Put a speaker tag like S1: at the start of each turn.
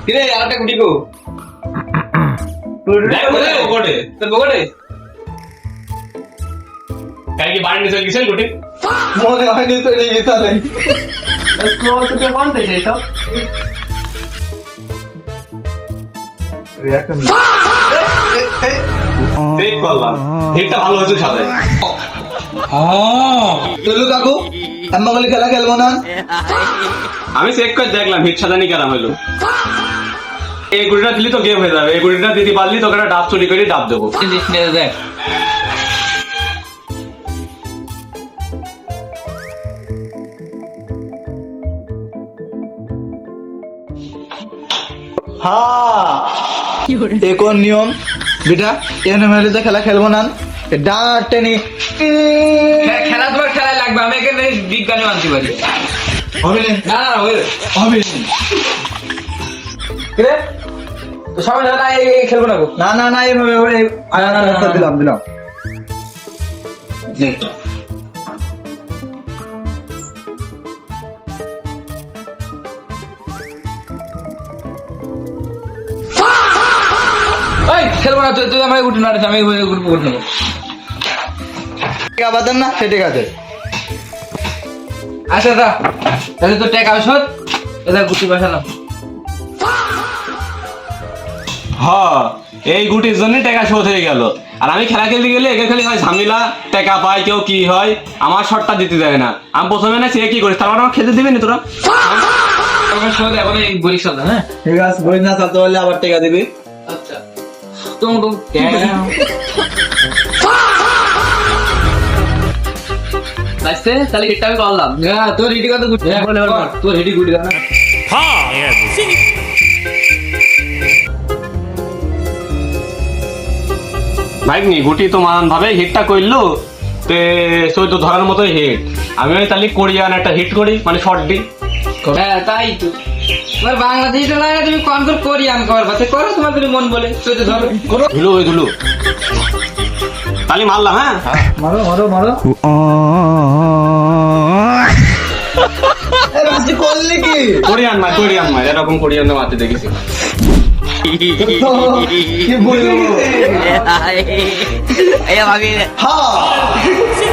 S1: কিরে আরেকটা গুটি গো বগড়ে তোর বগড়ে কাই কি বাড়ি নিয়ে গেছেন গুটি
S2: মনে হয় নি তো এই গেছে নাই
S1: স্লো তো বলতে চাই তো
S2: রিঅ্যাকশন
S1: ঠিক করলাম এটা ভালো হয়েছে সাথে
S2: চলু কাকু আম্মা বলে খেলা খেলবো না
S1: আমি চেক করে দেখলাম হিট সাজানি কেরাম হলো এই গুটিটা দিলি তো গেম হয়ে যাবে এই গুটিটা দিতে পারলি তোকে একটা ডাব চুরি করে ডাব দেবো দেখ
S2: হ্যাঁ এ কোন নিয়ম বেটা এনে মেরে যে খেলা খেলবো না ডাক টেনে
S3: খেলা তোমার খেলায় লাগবে আমি এখানে বিজ্ঞানী মানতে পারি
S2: হবে না
S3: না না হবে
S2: হবে
S3: কিরে তো সবাই দাদা এই খেলবো না গো
S2: না না না এইভাবে দিলাম দিলাম
S3: এই খেলবো না তুই আমাকে উঠে না আমি গ্রুপ করে নেবো
S2: বাদাম না সে ঠিক আছে
S3: আচ্ছা দাদা তাহলে তো টেক আসত এটা গুটি বসালাম
S1: হ্যাঁ এই গুটির জন্য টাকা শোধ হয়ে গেল আর আমি খেলা খেলতে গেলে একে খালি হয় ঝামেলা টাকা পায় কেউ কি হয় আমার শটটা দিতে দেয় না আমি প্রথমে না সে কি করিস তারপর আমার খেতে দিবি না তোরা
S3: তখন শোধ এখন এই বরিশাল হ্যাঁ
S2: ঠিক আছে বই না চালতে পারলে আবার টেকা দিবি
S3: আচ্ছা তুমি লাইছে তাহলে এটা আমি করলাম হ্যাঁ তোর রেডি কত গুটি তোর রেডি গুটি না
S1: ভাই নি গুটি তো মান ভাবে হিটটা করলো তে সই তো ধরার মতোই হিট আমি ওই তাহলে কোরিয়ান একটা হিট করি মানে শর্ট দিই
S3: হ্যাঁ তাই তো তোমার বাংলাদেশে তো লাগে তুমি কনফার্ম করি আমি করবা তো করো তোমার তুমি মন বলে তুই তো ধরো
S1: ধুলো ওই ধুলো তাহলে মারলাম হ্যাঁ
S2: মারো মারো মারো রাজি করলি কি
S1: কোরিয়ান মার এরকম কোরিয়ান মারতে দেখেছি
S2: কি বলবো
S4: Ayo, Mami.
S2: হ্যাঁ